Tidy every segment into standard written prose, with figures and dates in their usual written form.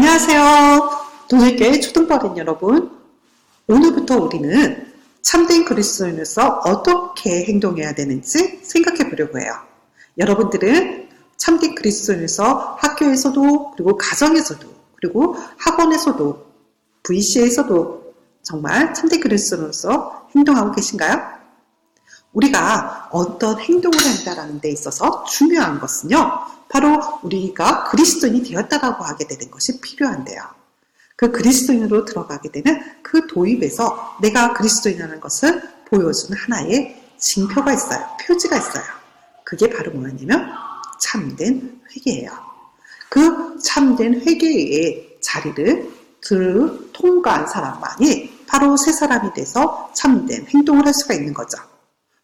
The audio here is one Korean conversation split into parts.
안녕하세요. 동일교회 초등버린 여러분. 오늘부터 우리는 참된 그리스도인으로서 어떻게 행동해야 되는지 생각해 보려고 해요. 여러분들은 참된 그리스도인으로서 학교에서도 그리고 가정에서도 그리고 학원에서도 VC에서도 정말 참된 그리스도인으로서 행동하고 계신가요? 우리가 어떤 행동을 한다는 데 있어서 중요한 것은요. 바로 우리가 그리스도인이 되었다라고 하게 되는 것이 필요한데요. 그 그리스도인으로 들어가게 되는 그 도입에서 내가 그리스도인이라는 것을 보여주는 하나의 징표가 있어요. 표지가 있어요. 그게 바로 뭐냐면 참된 회개예요. 그 참된 회개의 자리를 통과한 사람만이 바로 새 사람이 돼서 참된 행동을 할 수가 있는 거죠.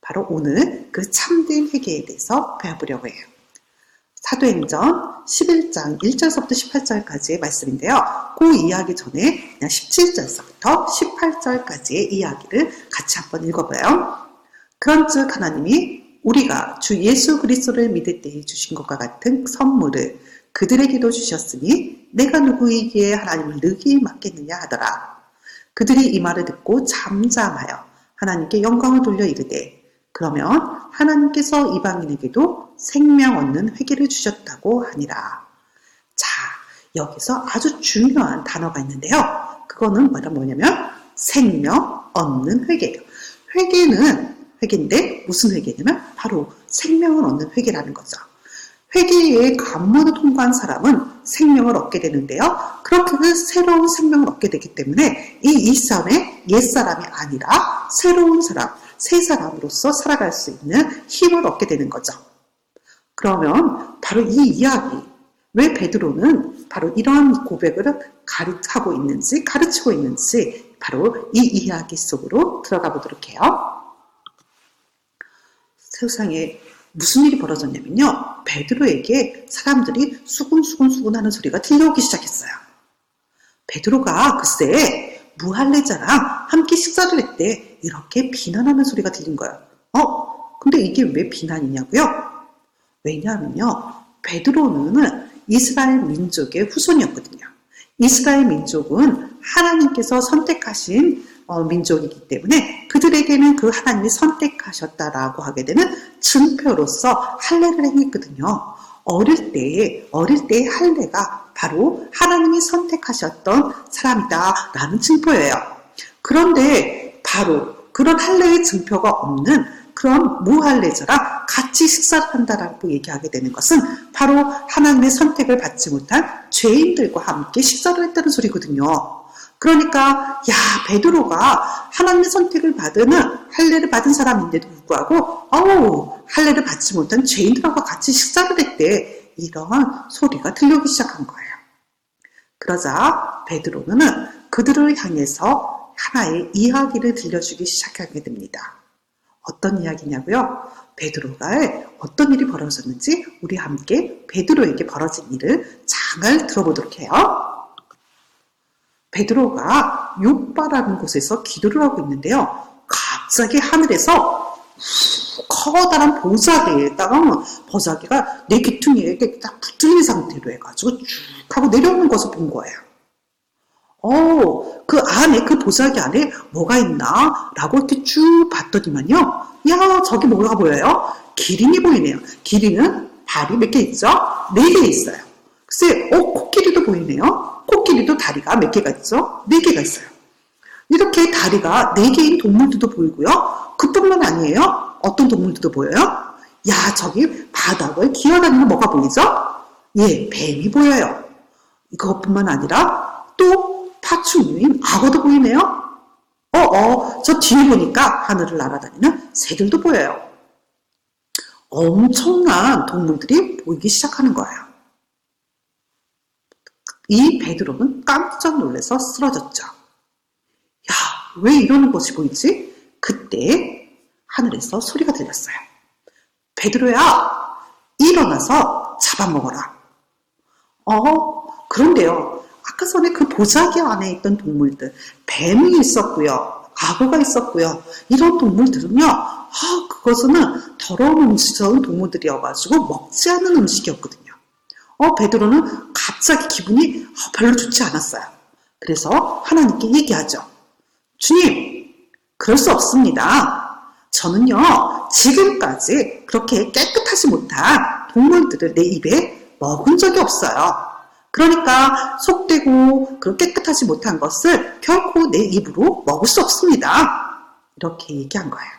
바로 오늘 그 참된 회개에 대해서 배워보려고 해요. 사도행전 11장 1절서부터 18절까지의 말씀인데요. 그 이야기 전에 그냥 17절서부터 18절까지의 이야기를 같이 한번 읽어봐요. 그런즉 하나님이 우리가 주 예수 그리스도를 믿을 때에 주신 것과 같은 선물을 그들에게도 주셨으니 내가 누구에게 하나님을 느끼게 맡겠느냐 하더라. 그들이 이 말을 듣고 잠잠하여 하나님께 영광을 돌려 이르되 그러면 하나님께서 이방인에게도 생명 얻는 회개를 주셨다고 하니라. 자, 여기서 아주 중요한 단어가 있는데요. 그거는 뭐냐면 생명 얻는 회개예요. 회개인데 무슨 회개냐면 바로 생명을 얻는 회개라는 거죠. 회개의 관문을 통과한 사람은 생명을 얻게 되는데요. 그렇게 새로운 생명을 얻게 되기 때문에 이 사람의 옛사람이 아니라 새로운 사람, 새 사람으로서 살아갈 수 있는 힘을 얻게 되는 거죠. 그러면 바로 이 이야기, 왜 베드로는 바로 이러한 고백을 가르치고 있는지 바로 이 이야기 속으로 들어가 보도록 해요. 세상에 무슨 일이 벌어졌냐면요. 베드로에게 사람들이 수군수군 하는 소리가 들려오기 시작했어요. 베드로가 글쎄 무할례자랑 함께 식사를 했대 이렇게 비난하는 소리가 들린 거예요. 근데 이게 왜 비난이냐고요? 왜냐하면요. 베드로는 이스라엘 민족의 후손이었거든요. 이스라엘 민족은 하나님께서 선택하신 민족이기 때문에 그들에게는 그 하나님이 선택하셨다라고 하게 되는 증표로서 할례를 행했거든요. 어릴 때의 할례가 바로 하나님이 선택하셨던 사람이다라는 증표예요. 그런데 바로 그런 할례의 증표가 없는 그런 무할례자랑 같이 식사를 한다라고 얘기하게 되는 것은 바로 하나님의 선택을 받지 못한 죄인들과 함께 식사를 했다는 소리거든요. 그러니까 베드로가 하나님의 선택을 할례를 받은 사람인데도 불구하고 할례를 받지 못한 죄인들과 같이 식사를 했대 이러한 소리가 들려오기 시작한 거예요. 그러자 베드로는 그들을 향해서 하나의 이야기를 들려주기 시작하게 됩니다. 어떤 이야기냐고요? 베드로가 어떤 일이 벌어졌는지 우리 함께 베드로에게 벌어진 일을 잘 들어보도록 해요. 베드로가 욥바라는 곳에서 기도를 하고 있는데요. 갑자기 하늘에서 커다란 보자기가 내 귀퉁이에 딱 붙은 상태로 해가지고 쭉 하고 내려오는 것을 본 거예요. 그 보자기 안에 뭐가 있나? 라고 이렇게 쭉 봤더니만요. 저기 뭐가 보여요? 기린이 보이네요. 기린은 발이 몇 개 있죠? 4개 있어요. 글쎄, 코끼리도 보이네요. 코끼리도 다리가 몇 개가 있죠? 4개가 있어요. 이렇게 다리가 4개인 동물들도 보이고요. 그뿐만 아니에요. 어떤 동물들도 보여요? 저기 바닥을 기어다니는 뭐가 보이죠? 뱀이 보여요. 이것뿐만 아니라 또 파충류인 악어도 보이네요. 저 뒤에 보니까 하늘을 날아다니는 새들도 보여요. 엄청난 동물들이 보이기 시작하는 거예요. 이 베드로는 깜짝 놀라서 쓰러졌죠. 왜 이러는 것이 보이지? 그때 하늘에서 소리가 들렸어요. 베드로야, 일어나서 잡아먹어라. 그런데요. 아까 전에 그 보자기 안에 있던 동물들, 뱀이 있었고요. 악어가 있었고요. 이런 동물들은요. 그것은 더러운 음식스러운 동물들이어가지고 먹지 않는 음식이었거든요. 베드로는 갑자기 기분이 별로 좋지 않았어요. 그래서 하나님께 얘기하죠. 주님, 그럴 수 없습니다. 저는요, 지금까지 그렇게 깨끗하지 못한 동물들을 내 입에 먹은 적이 없어요. 그러니까 속되고 깨끗하지 못한 것을 결코 내 입으로 먹을 수 없습니다. 이렇게 얘기한 거예요.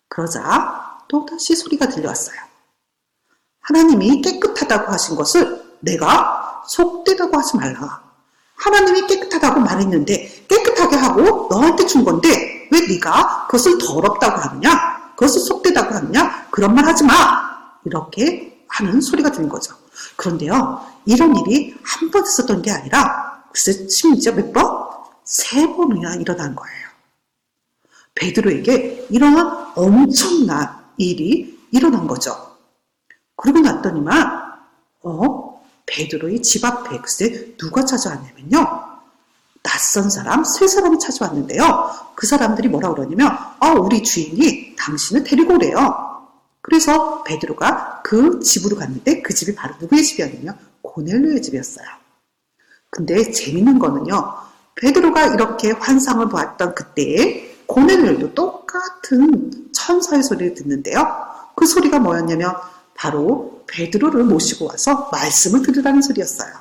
그러자 또다시 소리가 들려왔어요. 하나님이 깨끗하다고 하신 것을 내가 속되다고 하지 말라. 하나님이 깨끗하다고 말했는데 깨끗하게 하고 너한테 준 건데 왜 네가 그것을 더럽다고 하느냐? 그것을 속되다고 하느냐? 그런 말 하지 마. 이렇게 하는 소리가 들린 거죠. 그런데요, 이런 일이 한 번 있었던 게 아니라 글쎄 심지어 몇 번? 3번이나 일어난 거예요. 베드로에게 이러한 엄청난 일이 일어난 거죠. 그러고 났더니만 베드로의 집 앞에 글쎄 누가 찾아왔냐면요, 낯선 사람 3사람이 찾아왔는데요. 그 사람들이 뭐라 그러냐면 우리 주인이 당신을 데리고 오래요. 그래서 베드로가 그 집으로 갔는데 그 집이 바로 누구의 집이었냐면 고넬료의 집이었어요. 근데 재밌는 거는요, 베드로가 이렇게 환상을 보았던 그때에 고넬료도 똑같은 천사의 소리를 듣는데요. 그 소리가 뭐였냐면 바로 베드로를 모시고 와서 말씀을 들으라는 소리였어요.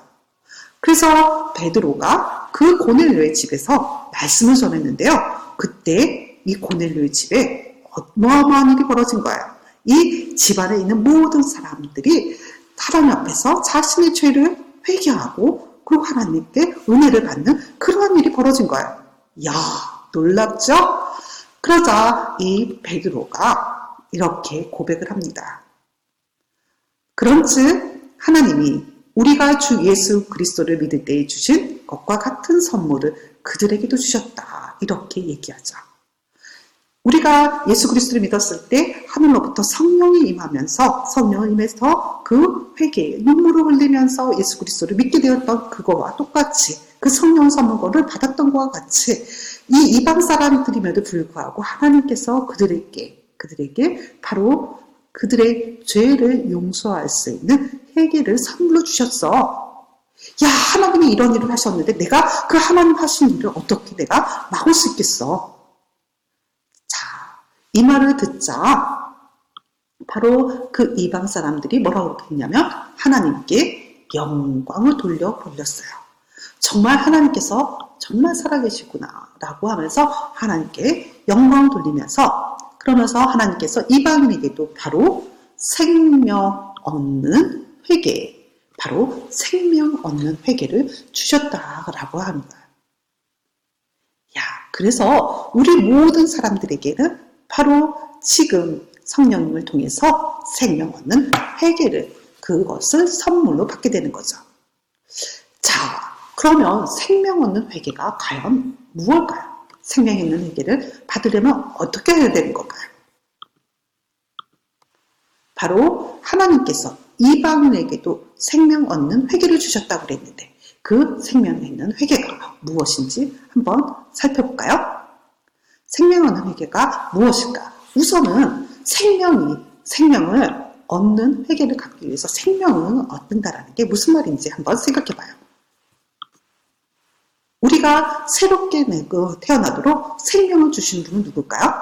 그래서 베드로가 그 고넬료의 집에서 말씀을 전했는데요. 그때 이 고넬료의 집에 어마어마한 일이 벌어진 거예요. 이 집안에 있는 모든 사람들이 하나님 앞에서 자신의 죄를 회개하고 그리고 하나님께 은혜를 받는 그러한 일이 벌어진 거예요. 이야, 놀랍죠? 그러자 이 베드로가 이렇게 고백을 합니다. 그런즉 하나님이 우리가 주 예수 그리스도를 믿을 때에 주신 것과 같은 선물을 그들에게도 주셨다. 이렇게 얘기하죠. 우리가 예수 그리스도를 믿었을 때 하늘로부터 성령이 임하면서 성령을 임해서 그 회개에 눈물을 흘리면서 예수 그리스도를 믿게 되었던 그거와 똑같이 그 성령 선물을 받았던 것과 같이 이 이방 사람들임에도 불구하고 하나님께서 그들에게 바로 그들의 죄를 용서할 수 있는 회개를 선물로 주셨어. 야, 하나님이 이런 일을 하셨는데 내가 그 하나님 하신 일을 어떻게 내가 막을 수 있겠어? 자, 이 말을 듣자 바로 그 이방 사람들이 뭐라고 했냐면 하나님께 영광을 돌렸어요. 정말 하나님께서 정말 살아계시구나 라고 하면서 하나님께 영광을 돌리면서, 그러면서 하나님께서 이방인에게도 바로 생명 얻는 회개, 바로 생명 얻는 회개를 주셨다라고 합니다. 야, 그래서 우리 모든 사람들에게는 바로 지금 성령님을 통해서 생명 얻는 회개를, 그것을 선물로 받게 되는 거죠. 자, 그러면 생명 얻는 회개가 과연 무엇일까요? 생명 있는 회개를 받으려면 어떻게 해야 되는 걸까요? 바로 하나님께서 이방인에게도 생명 얻는 회개를 주셨다고 그랬는데 그 생명 있는 회개가 무엇인지 한번 살펴볼까요? 생명 얻는 회개가 무엇일까? 우선은 생명을 얻는 회개를 갖기 위해서 생명을 얻는다라는 게 무슨 말인지 한번 생각해봐요. 우리가 새롭게 태어나도록 생명을 주신 분은 누굴까요?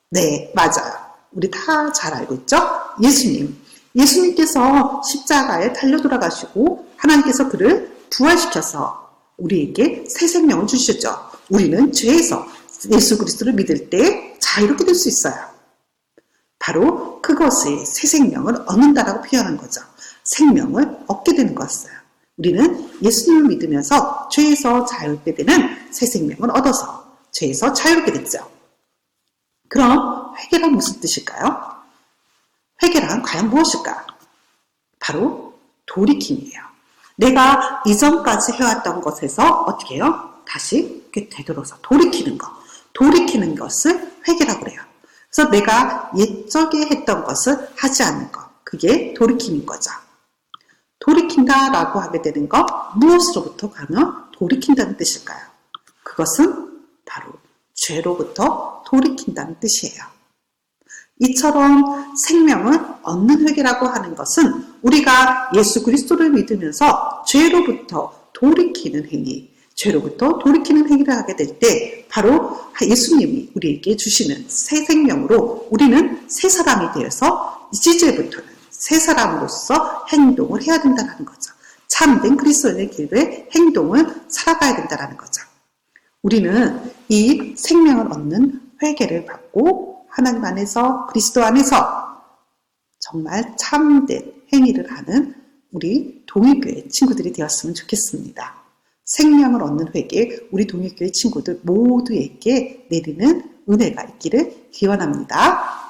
네, 맞아요. 우리 다 잘 알고 있죠? 예수님. 예수님께서 십자가에 달려 돌아가시고 하나님께서 그를 부활시켜서 우리에게 새 생명을 주셨죠. 우리는 죄에서 예수 그리스도를 믿을 때 자유롭게 될 수 있어요. 바로 그것의 새 생명을 얻는다라고 표현한 거죠. 생명을 얻게 되는 것이에요. 우리는 예수님을 믿으면서 죄에서 자유롭게 되는 새 생명을 얻어서 죄에서 자유롭게 됐죠. 그럼 회개란 무슨 뜻일까요? 회개란 과연 무엇일까? 바로 돌이킴이에요. 내가 이전까지 해왔던 것에서 어떻게 해요? 다시 되돌아서 돌이키는 거. 돌이키는 것을 회개라고 그래요. 그래서 내가 옛적에 했던 것을 하지 않는 것. 그게 돌이킴인 거죠. 돌이킨다라고 하게 되는 것, 무엇으로부터 가면 돌이킨다는 뜻일까요? 그것은 바로 죄로부터 돌이킨다는 뜻이에요. 이처럼 생명을 얻는 회개라고 하는 것은 우리가 예수 그리스도를 믿으면서 죄로부터 돌이키는 행위, 죄로부터 돌이키는 행위를 하게 될 때 바로 예수님이 우리에게 주시는 새 생명으로 우리는 새 사람이 되어서 이제부터는 새 사람으로서 행동을 해야 된다는 거죠. 참된 그리스도인의 길의 행동을 살아가야 된다는 거죠. 우리는 이 생명을 얻는 회개를 받고 하나님 안에서 그리스도 안에서 정말 참된 행위를 하는 우리 동일교회 친구들이 되었으면 좋겠습니다. 생명을 얻는 회개 우리 동일교회 친구들 모두에게 내리는 은혜가 있기를 기원합니다.